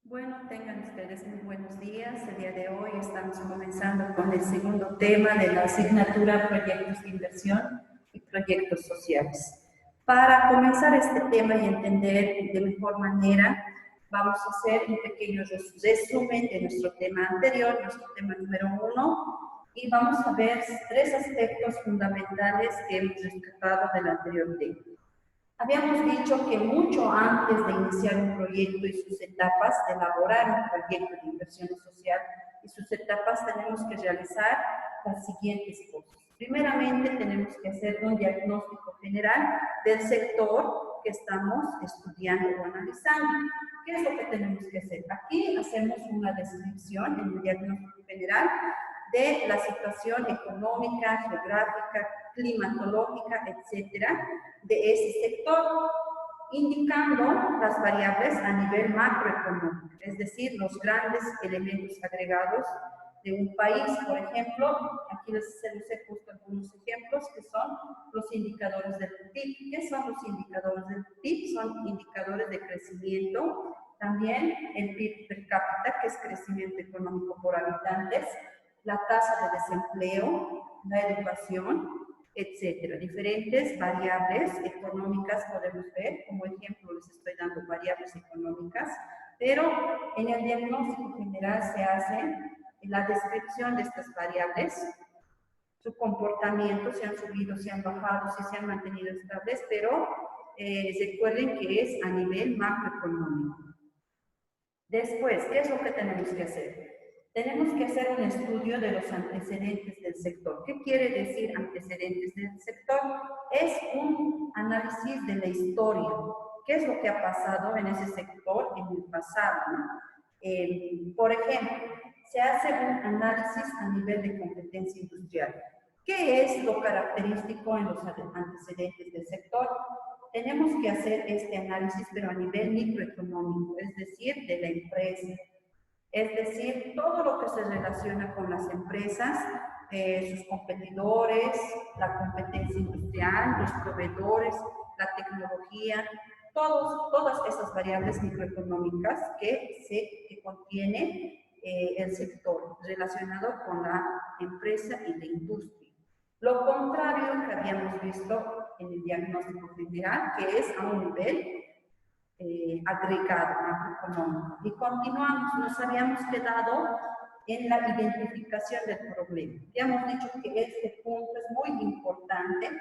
Bueno, tengan ustedes muy buenos días. El día de hoy estamos comenzando con el segundo tema de la asignatura Proyectos de Inversión y Proyectos Sociales. Para comenzar este tema y entender de mejor manera, vamos a hacer un pequeño resumen de nuestro tema anterior, nuestro tema número 1, y vamos a ver 3 aspectos fundamentales que hemos rescatado del anterior tema. Habíamos dicho que mucho antes de iniciar un proyecto y sus etapas, de elaborar un proyecto de inversión social y sus etapas, tenemos que realizar las siguientes cosas. Primeramente, tenemos que hacer un diagnóstico general del sector que estamos estudiando o analizando. ¿Qué es lo que tenemos que hacer? Aquí hacemos una descripción en el diagnóstico general de la situación económica, geográfica, climatológica, etcétera, de ese sector, indicando las variables a nivel macroeconómico, es decir, los grandes elementos agregados de un país. Por ejemplo, aquí se les he puesto algunos ejemplos que son los indicadores del PIB. ¿Qué son los indicadores del PIB? Son indicadores de crecimiento. También el PIB per cápita, que es crecimiento económico por habitantes, la tasa de desempleo, la educación, etcétera. Diferentes variables económicas podemos ver, como ejemplo les estoy dando variables económicas, pero en el diagnóstico general se hace la descripción de estas variables, su comportamiento, si han subido, si han bajado, si se han mantenido estables, pero recuerden que es a nivel macroeconómico. Después, ¿qué es lo que tenemos que hacer? Tenemos que hacer un estudio de los antecedentes del sector. ¿Qué quiere decir antecedentes del sector? Es un análisis de la historia. ¿Qué es lo que ha pasado en ese sector en el pasado? Por ejemplo, se hace un análisis a nivel de competencia industrial. ¿Qué es lo característico en los antecedentes del sector? Tenemos que hacer este análisis, pero a nivel microeconómico, es decir, de la empresa. Es decir, todo lo que se relaciona con las empresas, sus competidores, la competencia industrial, los proveedores, la tecnología, todas esas variables microeconómicas que contiene el sector relacionado con la empresa y la industria. Lo contrario que habíamos visto en el diagnóstico general, que es a un nivel agregado macroeconómico. Y continuamos, nos habíamos quedado en la identificación del problema. Ya hemos dicho que este punto es muy importante.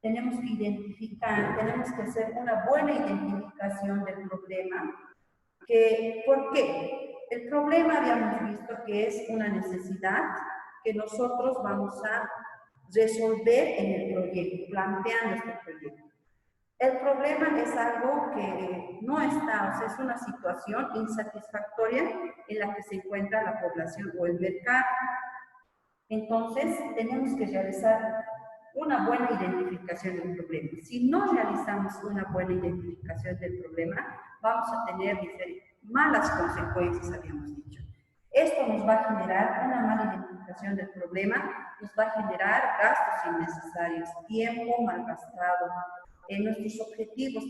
Tenemos que identificar, tenemos que hacer una buena identificación del problema. ¿Por qué? El problema habíamos visto que es una necesidad que nosotros vamos a resolver en el proyecto, planteando este proyecto. El problema es algo que no está, o sea, es una situación insatisfactoria en la que se encuentra la población o el mercado. Entonces, tenemos que realizar una buena identificación del problema. Si no realizamos una buena identificación del problema, vamos a tener malas consecuencias, habíamos dicho. Esto nos va a generar una mala identificación del problema, nos va a generar gastos innecesarios, tiempo malgastado. Nuestros objetivos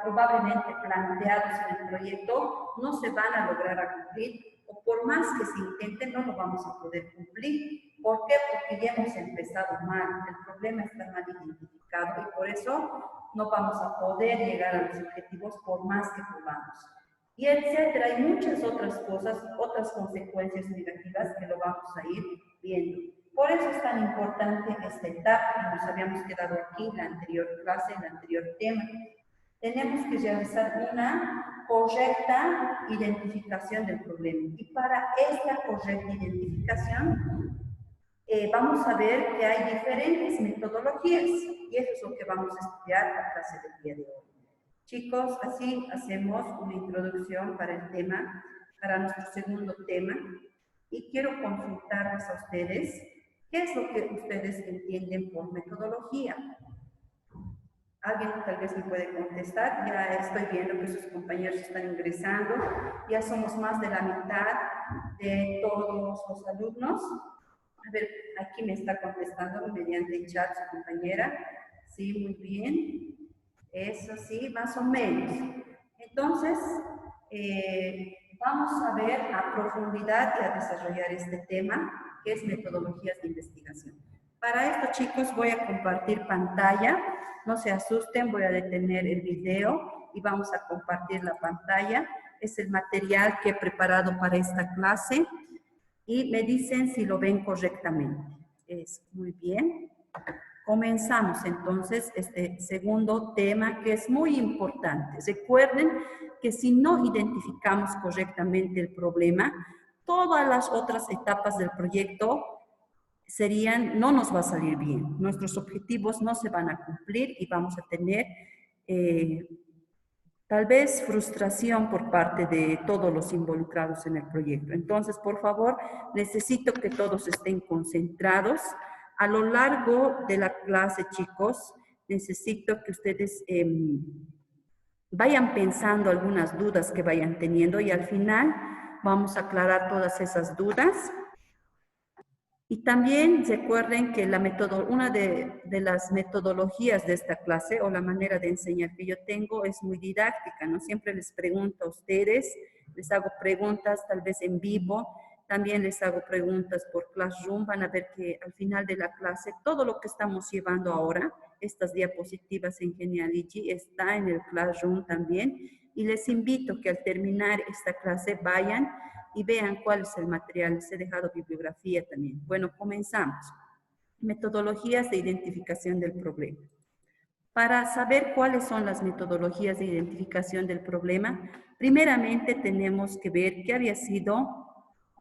probablemente planteados en el proyecto no se van a lograr cumplir, o por más que se intente no lo vamos a poder cumplir. ¿Por qué? Porque ya hemos empezado mal, el problema está mal identificado y por eso no vamos a poder llegar a los objetivos por más que podamos. Y etcétera, hay muchas otras cosas, otras consecuencias negativas que lo vamos a ir viendo. Por eso es tan importante esta etapa que nos habíamos quedado aquí en la anterior clase, en el anterior tema. Tenemos que realizar una correcta identificación del problema. Y para esta correcta identificación, vamos a ver que hay diferentes metodologías y eso es lo que vamos a estudiar en la clase del día de hoy. Chicos, así hacemos una introducción para el tema, para nuestro segundo tema, y quiero consultarles a ustedes qué es lo que ustedes entienden por metodología. Alguien tal vez me puede contestar. Ya estoy viendo que sus compañeros están ingresando, ya somos más de la mitad de todos los alumnos. A ver, aquí me está contestando mediante el chat su compañera. Sí, muy bien. Eso sí, más o menos. Entonces, Vamos a ver a profundidad y a desarrollar este tema, que es metodologías de investigación. Para esto, chicos, voy a compartir pantalla. No se asusten, voy a detener el video y vamos a compartir la pantalla. Es el material que he preparado para esta clase y me dicen si lo ven correctamente. Es muy bien. Comenzamos entonces este segundo tema que es muy importante. Recuerden que si no identificamos correctamente el problema, todas las otras etapas del proyecto no nos va a salir bien. Nuestros objetivos no se van a cumplir y vamos a tener tal vez frustración por parte de todos los involucrados en el proyecto. Entonces, por favor, necesito que todos estén concentrados. A lo largo de la clase, chicos, necesito que ustedes vayan pensando algunas dudas que vayan teniendo y al final vamos a aclarar todas esas dudas. Y también recuerden que una de las metodologías de esta clase o la manera de enseñar que yo tengo es muy didáctica, ¿no? Siempre les pregunto a ustedes, les hago preguntas tal vez en vivo, también les hago preguntas por Classroom. Van a ver que al final de la clase todo lo que estamos llevando ahora, estas diapositivas en Geniality, está en el Classroom también. Y les invito que al terminar esta clase vayan y vean cuál es el material. Les he dejado bibliografía también. Bueno, comenzamos. Metodologías de identificación del problema. Para saber cuáles son las metodologías de identificación del problema, primeramente tenemos que ver qué había sido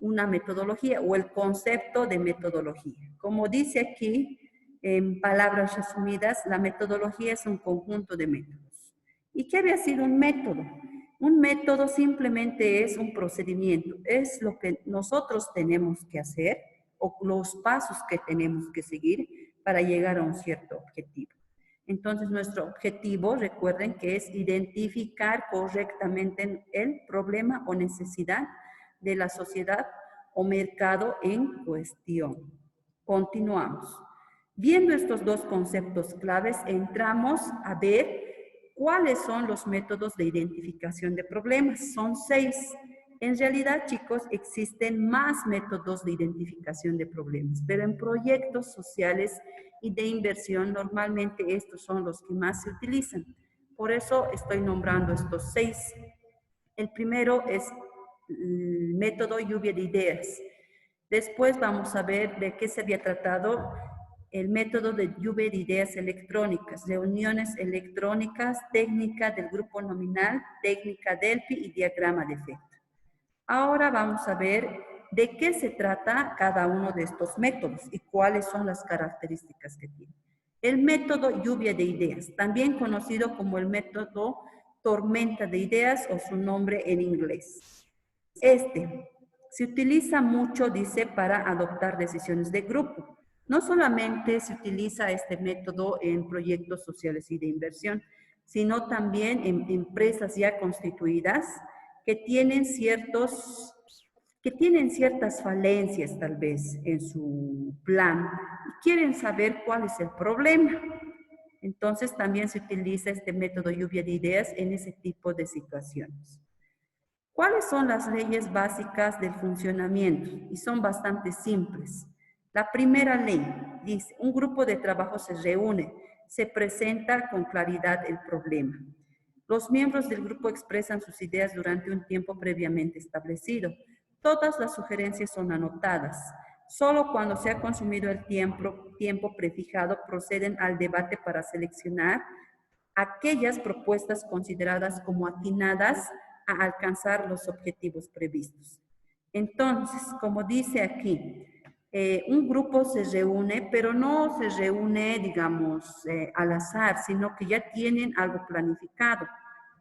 una metodología o el concepto de metodología. Como dice aquí, en palabras resumidas, la metodología es un conjunto de métodos. ¿Y qué había sido un método? Un método simplemente es un procedimiento, es lo que nosotros tenemos que hacer o los pasos que tenemos que seguir para llegar a un cierto objetivo. Entonces, nuestro objetivo, recuerden que es identificar correctamente el problema o necesidad de la sociedad o mercado en cuestión. Continuamos. Viendo estos dos conceptos claves, entramos a ver ¿cuáles son los métodos de identificación de problemas? Son 6. En realidad, chicos, existen más métodos de identificación de problemas, pero en proyectos sociales y de inversión, normalmente estos son los que más se utilizan. Por eso estoy nombrando estos 6. El primero es el método lluvia de ideas. Después vamos a ver de qué se había tratado el método de lluvia de ideas electrónicas, reuniones electrónicas, técnica del grupo nominal, técnica Delphi y diagrama de efecto. Ahora vamos a ver de qué se trata cada uno de estos métodos y cuáles son las características que tiene. El método lluvia de ideas, también conocido como el método tormenta de ideas o su nombre en inglés. Este se utiliza mucho, dice, para adoptar decisiones de grupo. No solamente se utiliza este método en proyectos sociales y de inversión, sino también en empresas ya constituidas que tienen ciertas falencias tal vez en su plan y quieren saber cuál es el problema. Entonces también se utiliza este método lluvia de ideas en ese tipo de situaciones. ¿Cuáles son las leyes básicas del funcionamiento? Y son bastante simples. La primera ley dice, un grupo de trabajo se reúne, se presenta con claridad el problema. Los miembros del grupo expresan sus ideas durante un tiempo previamente establecido. Todas las sugerencias son anotadas. Solo cuando se ha consumido el tiempo prefijado proceden al debate para seleccionar aquellas propuestas consideradas como atinadas a alcanzar los objetivos previstos. Entonces, como dice aquí, un grupo se reúne, pero no se reúne, digamos, al azar, sino que ya tienen algo planificado.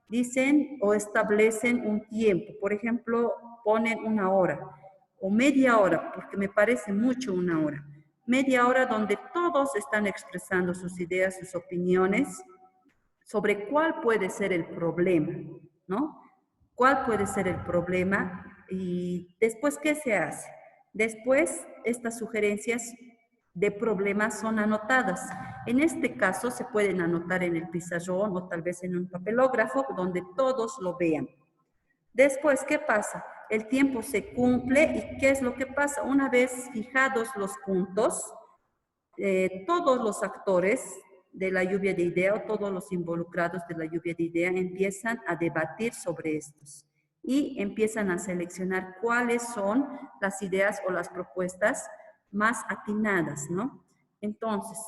Dicen o establecen un tiempo, por ejemplo, ponen 1 hora o media hora, porque me parece mucho 1 hora. Media hora donde todos están expresando sus ideas, sus opiniones sobre cuál puede ser el problema, ¿no? ¿Cuál puede ser el problema? Y después, ¿qué se hace? Después, estas sugerencias de problemas son anotadas. En este caso, se pueden anotar en el pizarrón o tal vez en un papelógrafo donde todos lo vean. Después, ¿qué pasa? El tiempo se cumple y ¿qué es lo que pasa? Una vez fijados los puntos, todos los actores de la lluvia de ideas o todos los involucrados de la lluvia de ideas empiezan a debatir sobre estos y empiezan a seleccionar cuáles son las ideas o las propuestas más atinadas, ¿no? Entonces,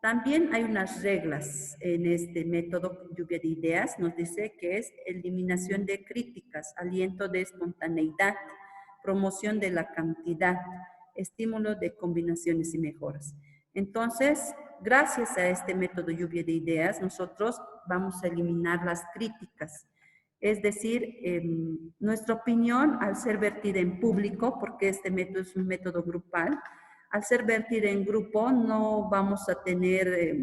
también hay unas reglas en este método lluvia de ideas, nos dice que es eliminación de críticas, aliento de espontaneidad, promoción de la cantidad, estímulo de combinaciones y mejoras. Entonces, gracias a este método lluvia de ideas, nosotros vamos a eliminar las críticas. Es decir, nuestra opinión, al ser vertida en público, porque este método es un método grupal, al ser vertida en grupo no vamos a tener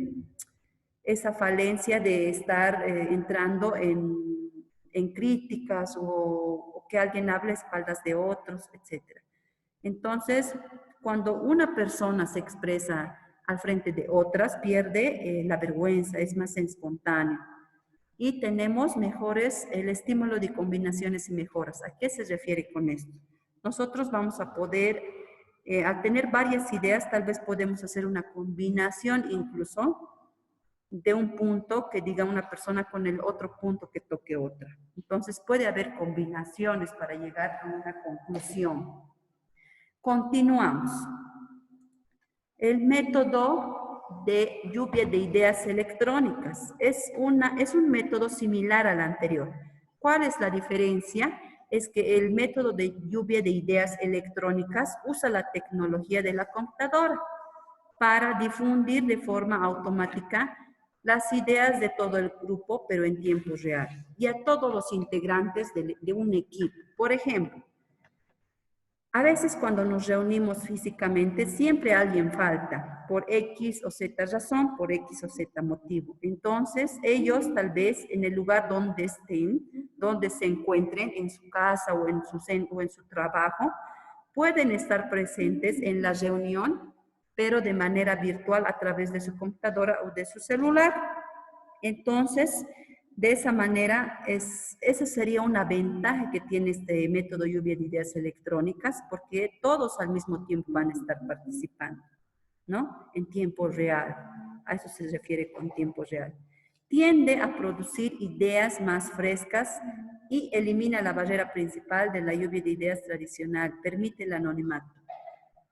esa falencia de estar entrando en críticas o que alguien hable a espaldas de otros, etc. Entonces, cuando una persona se expresa al frente de otras, pierde la vergüenza, es más espontáneo. Y tenemos mejores, el estímulo de combinaciones y mejoras. ¿A qué se refiere con esto? Nosotros vamos a poder, al tener varias ideas, tal vez podemos hacer una combinación incluso de un punto que diga una persona con el otro punto que toque otra. Entonces puede haber combinaciones para llegar a una conclusión. Continuamos. El método de lluvia de ideas electrónicas es un método similar al anterior. ¿Cuál es la diferencia? Es que el método de lluvia de ideas electrónicas usa la tecnología de la computadora para difundir de forma automática las ideas de todo el grupo, pero en tiempo real, y a todos los integrantes de un equipo. Por ejemplo, a veces cuando nos reunimos físicamente, siempre alguien falta, por X o Z razón, por X o Z motivo. Entonces, ellos tal vez en el lugar donde estén, donde se encuentren, en su casa o en su trabajo, pueden estar presentes en la reunión, pero de manera virtual a través de su computadora o de su celular. Entonces, de esa manera, esa sería una ventaja que tiene este método lluvia de ideas electrónicas, porque todos al mismo tiempo van a estar participando, ¿no? En tiempo real. A eso se refiere con tiempo real. Tiende a producir ideas más frescas y elimina la barrera principal de la lluvia de ideas tradicional, permite el anonimato.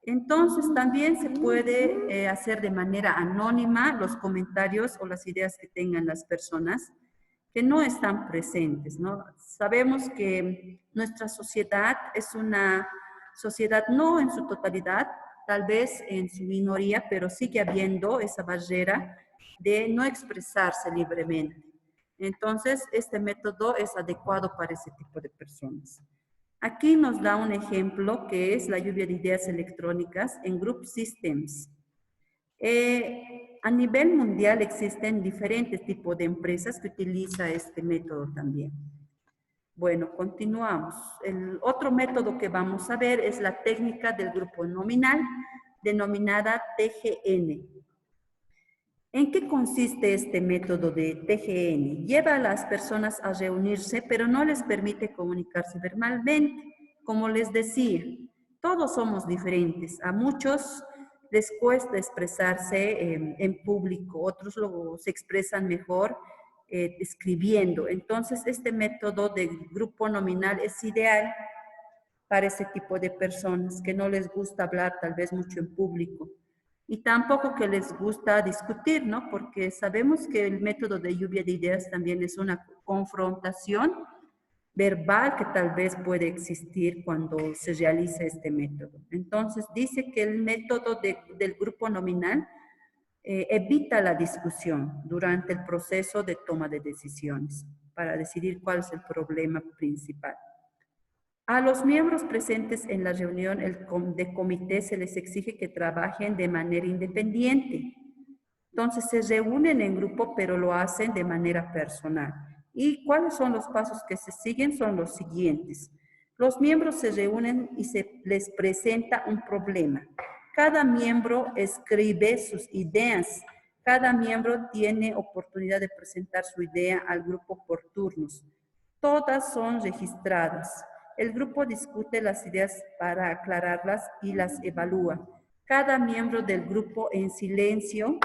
Entonces, también se puede hacer de manera anónima los comentarios o las ideas que tengan las personas que no están presentes, ¿no? Sabemos que nuestra sociedad es una sociedad no en su totalidad, tal vez en su minoría, pero sigue habiendo esa barrera de no expresarse libremente. Entonces, este método es adecuado para ese tipo de personas. Aquí nos da un ejemplo que es la lluvia de ideas electrónicas en Group Systems. A nivel mundial existen diferentes tipos de empresas que utilizan este método también. Bueno, continuamos. El otro método que vamos a ver es la técnica del grupo nominal, denominada TGN. ¿En qué consiste este método de TGN? Lleva a las personas a reunirse, pero no les permite comunicarse verbalmente. Como les decía, todos somos diferentes. A muchos les cuesta expresarse en público, otros se expresan mejor escribiendo. Entonces, este método de grupo nominal es ideal para ese tipo de personas que no les gusta hablar tal vez mucho en público. Y tampoco que les gusta discutir, ¿no? Porque sabemos que el método de lluvia de ideas también es una confrontación verbal que tal vez puede existir cuando se realiza este método. Entonces, dice que el método del grupo nominal evita la discusión durante el proceso de toma de decisiones para decidir cuál es el problema principal. A los miembros presentes en la reunión de comité se les exige que trabajen de manera independiente. Entonces se reúnen en grupo, pero lo hacen de manera personal. ¿Y cuáles son los pasos que se siguen? Son los siguientes. Los miembros se reúnen y se les presenta un problema. Cada miembro escribe sus ideas. Cada miembro tiene oportunidad de presentar su idea al grupo por turnos. Todas son registradas. El grupo discute las ideas para aclararlas y las evalúa. Cada miembro del grupo en silencio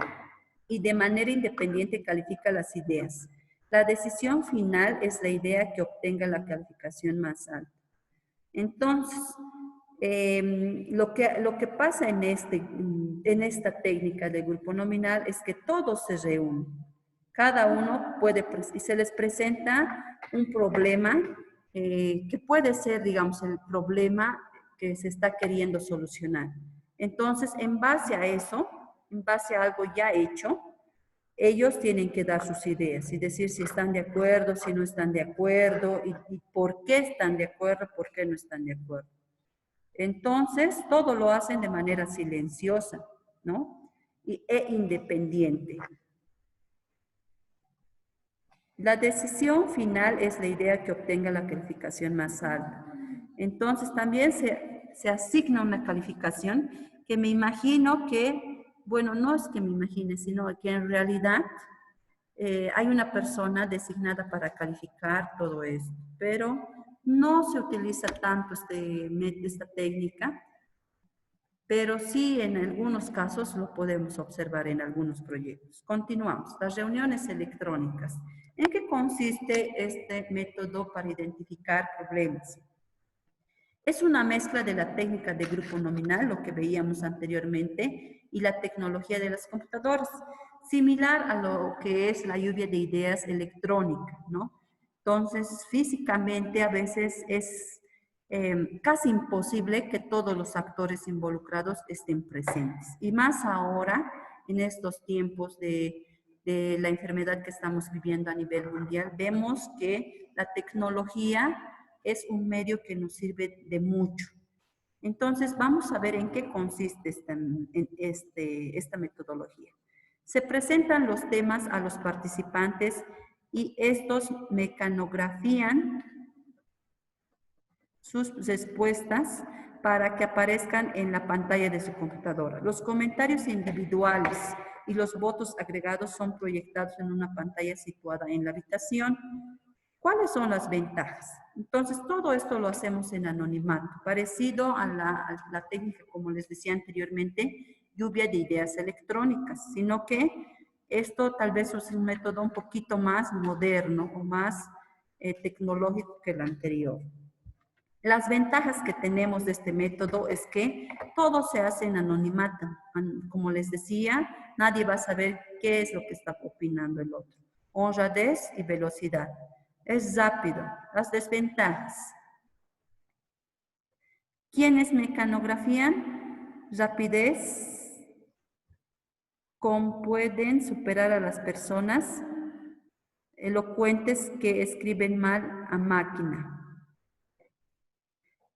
y de manera independiente califica las ideas. La decisión final es la idea que obtenga la calificación más alta. Entonces, lo que pasa en esta técnica de grupo nominal es que todos se reúnen. Cada uno puede, y se les presenta un problema que puede ser, digamos, el problema que se está queriendo solucionar. Entonces, en base a eso, en base a algo ya hecho, ellos tienen que dar sus ideas y decir si están de acuerdo, si no están de acuerdo y por qué están de acuerdo, por qué no están de acuerdo. Entonces, todo lo hacen de manera silenciosa, ¿no? E independiente. La decisión final es la idea que obtenga la calificación más alta. Entonces, también se asigna una calificación que me imagino que, bueno, no es que me imagine, sino que en realidad hay una persona designada para calificar todo esto, pero no se utiliza tanto esta técnica, pero sí en algunos casos lo podemos observar en algunos proyectos. Continuamos. Las reuniones electrónicas. ¿En qué consiste este método para identificar problemas? Es una mezcla de la técnica de grupo nominal, lo que veíamos anteriormente, y la tecnología de las computadoras, similar a lo que es la lluvia de ideas electrónica, ¿no? Entonces, físicamente a veces es casi imposible que todos los actores involucrados estén presentes. Y más ahora, en estos tiempos de la enfermedad que estamos viviendo a nivel mundial, vemos que la tecnología es un medio que nos sirve de mucho. Entonces, vamos a ver en qué consiste esta metodología. Se presentan los temas a los participantes y estos mecanografían sus respuestas para que aparezcan en la pantalla de su computadora. Los comentarios individuales y los votos agregados son proyectados en una pantalla situada en la habitación. ¿Cuáles son las ventajas? Entonces, todo esto lo hacemos en anonimato, parecido a la técnica, como les decía anteriormente, lluvia de ideas electrónicas, sino que esto tal vez es un método un poquito más moderno o más tecnológico que el anterior. Las ventajas que tenemos de este método es que todo se hace en anonimato. Como les decía, nadie va a saber qué es lo que está opinando el otro. Honradez y velocidad. Es rápido. Las desventajas. ¿Quiénes mecanografían? Rapidez. Pueden superar a las personas elocuentes que escriben mal a máquina.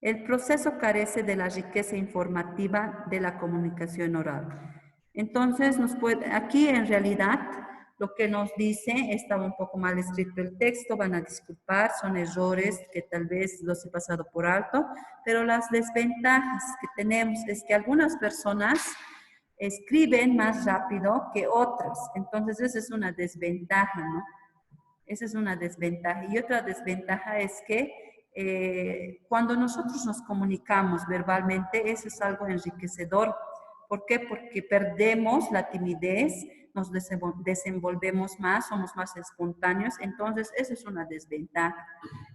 El proceso carece de la riqueza informativa de la comunicación oral. Entonces, aquí en realidad lo que nos dice, estaba un poco mal escrito el texto, van a disculpar, son errores que tal vez los he pasado por alto, pero las desventajas que tenemos es que algunas personas escriben más rápido que otras. Entonces, esa es una desventaja, ¿no? Esa es una desventaja. Y otra desventaja es que cuando nosotros nos comunicamos verbalmente, eso es algo enriquecedor. ¿Por qué? Porque perdemos la timidez, nos desenvolvemos más, somos más espontáneos, entonces esa es una desventaja,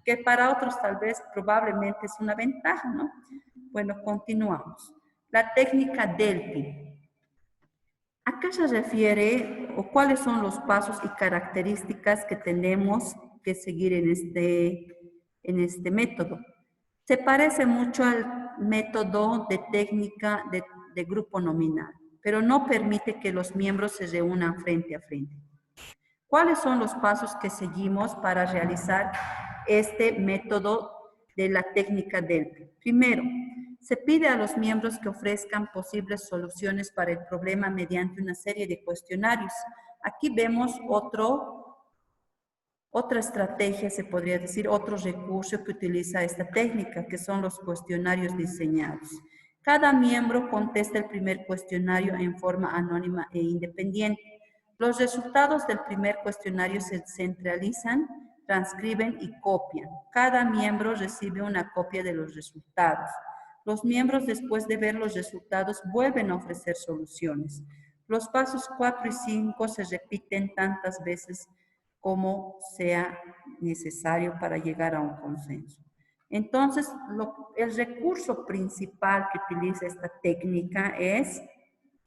que para otros tal vez probablemente es una ventaja, ¿no? Bueno, continuamos. La técnica Delphi. ¿A qué se refiere o cuáles son los pasos y características que tenemos que seguir en este método? Se parece mucho al método de técnica de grupo nominal, pero no permite que los miembros se reúnan frente a frente. ¿Cuáles son los pasos que seguimos para realizar este método de la técnica Delphi? Primero, se pide a los miembros que ofrezcan posibles soluciones para el problema mediante una serie de cuestionarios. Aquí vemos otra estrategia, se podría decir, otro recurso que utiliza esta técnica, que son los cuestionarios diseñados. Cada miembro contesta el primer cuestionario en forma anónima e independiente. Los resultados del primer cuestionario se centralizan transcriben y copian. Cada miembro recibe una copia de los resultados. Los miembros, después de ver los resultados, vuelven a ofrecer soluciones. Los pasos 4 y 5 se repiten tantas veces como sea necesario para llegar a un consenso. Entonces, el recurso principal que utiliza esta técnica es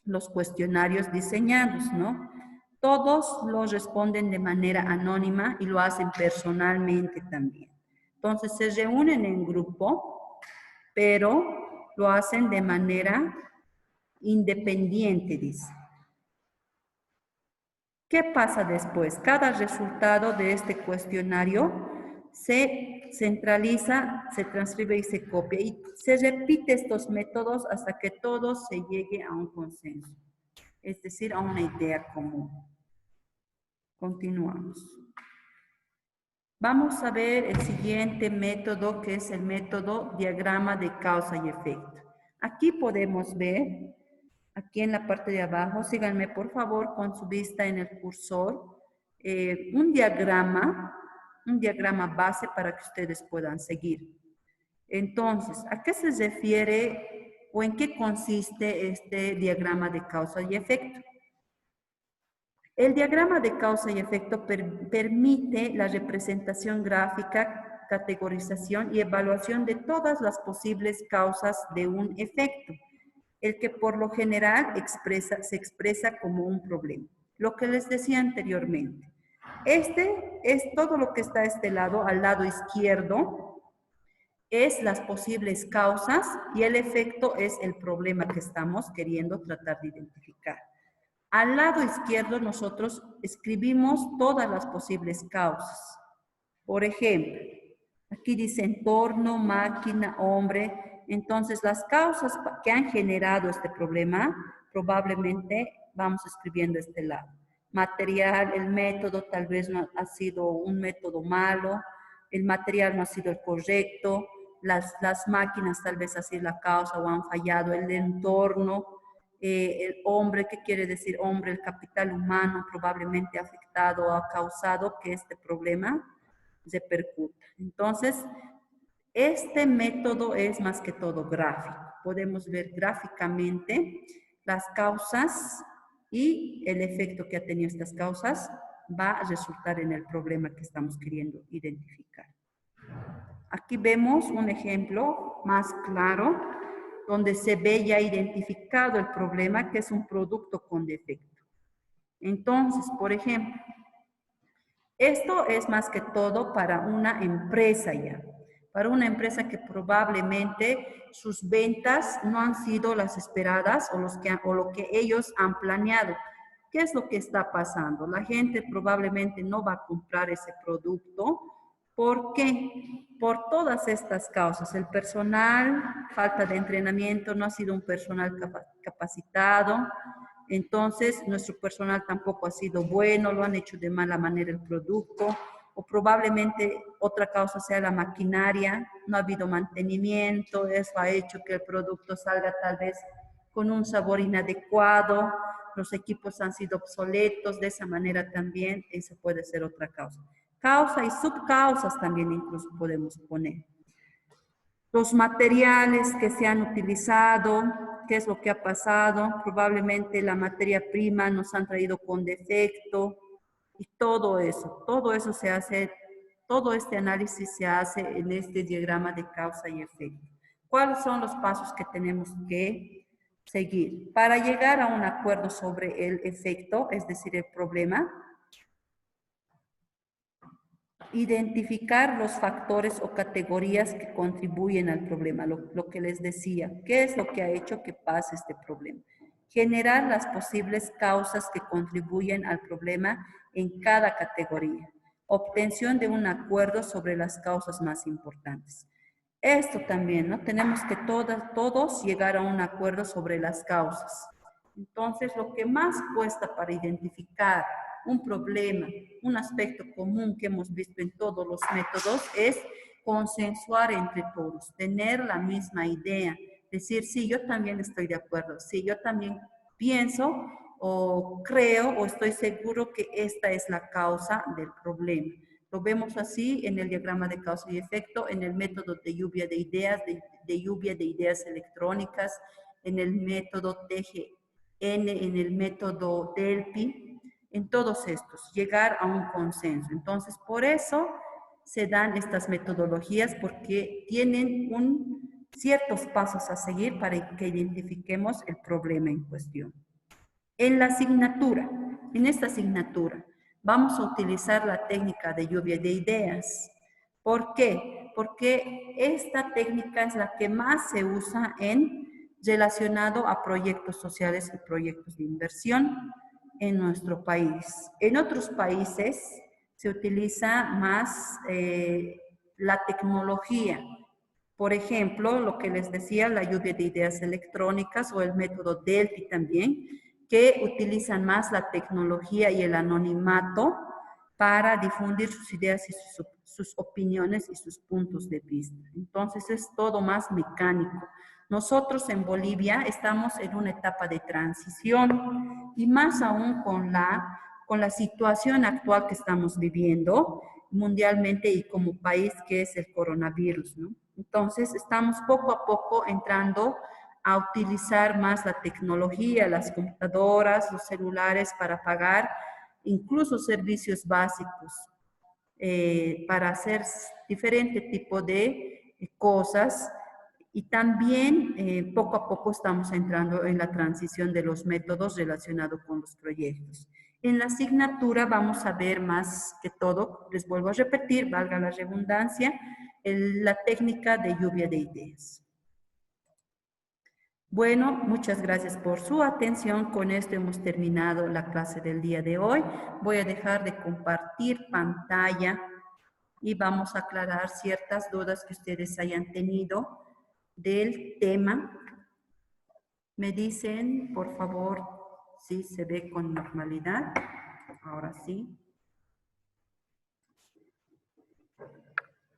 los cuestionarios diseñados, ¿no? Todos los responden de manera anónima y lo hacen personalmente también. Entonces, se reúnen en grupo, pero lo hacen de manera independiente, dice. ¿Qué pasa después? Cada resultado de este cuestionario se centraliza, se transcribe y se copia. Y se repite estos métodos hasta que todo se llegue a un consenso, es decir, a una idea común. Continuamos. Vamos a ver el siguiente método, que es el método diagrama de causa y efecto. Aquí podemos ver, aquí en la parte de abajo, síganme por favor con su vista en el cursor, un diagrama base para que ustedes puedan seguir. Entonces, ¿a qué se refiere o en qué consiste este diagrama de causa y efecto? El diagrama de causa y efecto permite la representación gráfica, categorización y evaluación de todas las posibles causas de un efecto, el que por lo general se expresa como un problema. Lo que les decía anteriormente. Este es todo lo que está a este lado, al lado izquierdo, es las posibles causas y el efecto es el problema que estamos queriendo tratar de identificar. Al lado izquierdo nosotros escribimos todas las posibles causas. Por ejemplo, aquí dice entorno, máquina, hombre. Entonces, las causas que han generado este problema, probablemente vamos escribiendo este lado. Material, el método tal vez no ha sido un método malo, el material no ha sido el correcto, las máquinas tal vez ha sido la causa o han fallado, el entorno, el hombre, ¿qué quiere decir hombre? El capital humano probablemente ha afectado o ha causado que este problema repercuta. Entonces, este método es más que todo gráfico. Podemos ver gráficamente las causas y el efecto que ha tenido estas causas va a resultar en el problema que estamos queriendo identificar. Aquí vemos un ejemplo más claro donde se ve ya identificado el problema, que es un producto con defecto. Entonces, por ejemplo, esto es más que todo para una empresa ya, para una empresa que probablemente sus ventas no han sido las esperadas o lo que ellos han planeado. ¿Qué es lo que está pasando? La gente probablemente no va a comprar ese producto. ¿Por qué? Por todas estas causas. El personal, falta de entrenamiento, no ha sido un personal capacitado. Entonces, nuestro personal tampoco ha sido bueno, lo han hecho de mala manera el producto, o probablemente otra causa sea la maquinaria, no ha habido mantenimiento, eso ha hecho que el producto salga tal vez con un sabor inadecuado, los equipos han sido obsoletos, de esa manera también esa puede ser otra causa. Causa y subcausas también incluso podemos poner. Los materiales que se han utilizado, qué es lo que ha pasado, probablemente la materia prima nos han traído con defecto y todo eso se hace, todo este análisis se hace en este diagrama de causa y efecto. ¿Cuáles son los pasos que tenemos que seguir? Para llegar a un acuerdo sobre el efecto, es decir, el problema, identificar los factores o categorías que contribuyen al problema, lo que les decía, ¿qué es lo que ha hecho que pase este problema? Generar las posibles causas que contribuyen al problema en cada categoría. Obtención de un acuerdo sobre las causas más importantes. Esto también, ¿no? Tenemos que todos llegar a un acuerdo sobre las causas. Entonces, lo que más cuesta para identificar un problema, un aspecto común que hemos visto en todos los métodos es consensuar entre todos, tener la misma idea, decir, sí, yo también estoy de acuerdo, sí, yo también pienso o creo o estoy seguro que esta es la causa del problema. Lo vemos así en el diagrama de causa y efecto, en el método de lluvia de ideas, de lluvia de ideas electrónicas, en el método TGN, en el método DELPI, en todos estos, llegar a un consenso. Entonces, por eso se dan estas metodologías, porque tienen ciertos pasos a seguir para que identifiquemos el problema en cuestión. En esta asignatura, vamos a utilizar la técnica de lluvia de ideas. ¿Por qué? Porque esta técnica es la que más se usa relacionado a proyectos sociales y proyectos de inversión en nuestro país. En otros países se utiliza más la tecnología. Por ejemplo, lo que les decía, la lluvia de ideas electrónicas o el método Delphi también, que utilizan más la tecnología y el anonimato para difundir sus ideas y sus opiniones y sus puntos de vista. Entonces es todo más mecánico. Nosotros en Bolivia estamos en una etapa de transición y más aún con la situación actual que estamos viviendo mundialmente y como país, que es el coronavirus, ¿no? Entonces estamos poco a poco entrando a utilizar más la tecnología, las computadoras, los celulares para pagar incluso servicios básicos, para hacer diferente tipo de cosas. Y también poco a poco estamos entrando en la transición de los métodos relacionados con los proyectos. En la asignatura vamos a ver más que todo, les vuelvo a repetir, valga la redundancia, la técnica de lluvia de ideas. Bueno, muchas gracias por su atención. Con esto hemos terminado la clase del día de hoy. Voy a dejar de compartir pantalla y vamos a aclarar ciertas dudas que ustedes hayan tenido del tema. Me dicen, por favor, si se ve con normalidad. Ahora sí.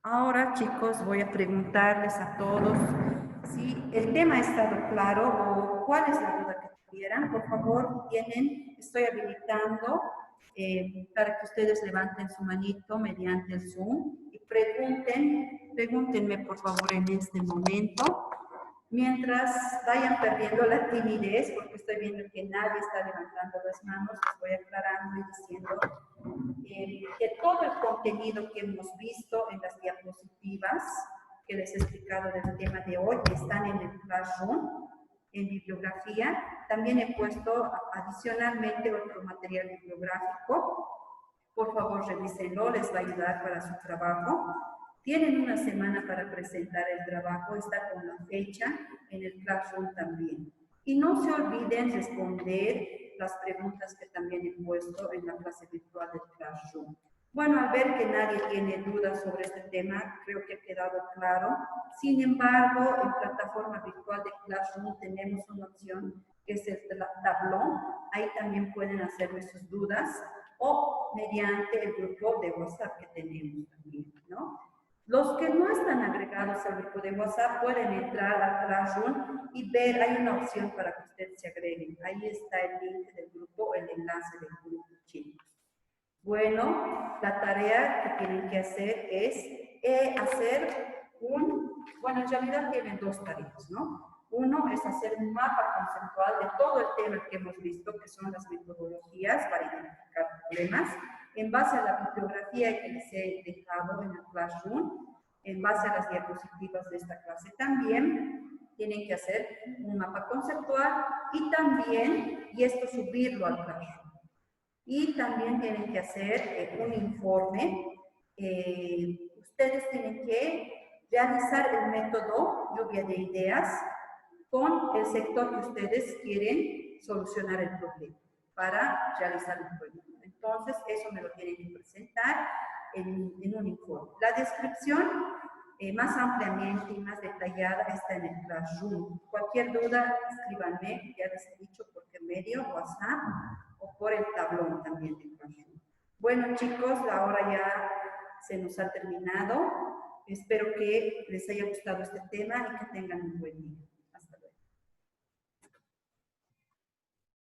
Ahora, chicos, voy a preguntarles a todos si el tema ha estado claro o cuál es la duda que tuvieran. Por favor, estoy habilitando para que ustedes levanten su manito mediante el Zoom y pregúntenme por favor en este momento. Mientras vayan perdiendo la timidez, porque estoy viendo que nadie está levantando las manos, les voy aclarando y diciendo que todo el contenido que hemos visto en las diapositivas que les he explicado del tema de hoy están en el Classroom, en bibliografía. También he puesto adicionalmente otro material bibliográfico. Por favor, revísenlo, les va a ayudar para su trabajo. Tienen una semana para presentar el trabajo, está con la fecha en el Classroom también. Y no se olviden responder las preguntas que también he puesto en la clase virtual del Classroom. Bueno, al ver que nadie tiene dudas sobre este tema, creo que ha quedado claro. Sin embargo, en plataforma virtual de Classroom tenemos una opción que es el tablón. Ahí también pueden hacerme sus dudas o mediante el grupo de WhatsApp que tenemos también, ¿no? Los que no están agregados al grupo de WhatsApp pueden entrar al Classroom y ver, hay una opción para que ustedes se agreguen. Ahí está el link del grupo, el enlace del grupo, chicos. Bueno, la tarea que tienen que hacer es bueno, en realidad tienen dos tareas, ¿no? Uno es hacer un mapa conceptual de todo el tema que hemos visto, que son las metodologías para identificar problemas, en base a la bibliografía que les he dejado en el Classroom, en base a las diapositivas de esta clase también, tienen que hacer un mapa conceptual y también, y esto subirlo al Classroom. Y también tienen que hacer un informe. Ustedes tienen que realizar el método lluvia de ideas con el sector que ustedes quieren solucionar el problema para realizar un proyecto. Entonces, eso me lo tienen que presentar en un informe. La descripción más ampliamente y más detallada está en el Classroom. Cualquier duda, escríbanme, ya les he dicho por qué medio, WhatsApp o por el tablón también de Classroom. Bueno, chicos, la hora ya se nos ha terminado. Espero que les haya gustado este tema y que tengan un buen día.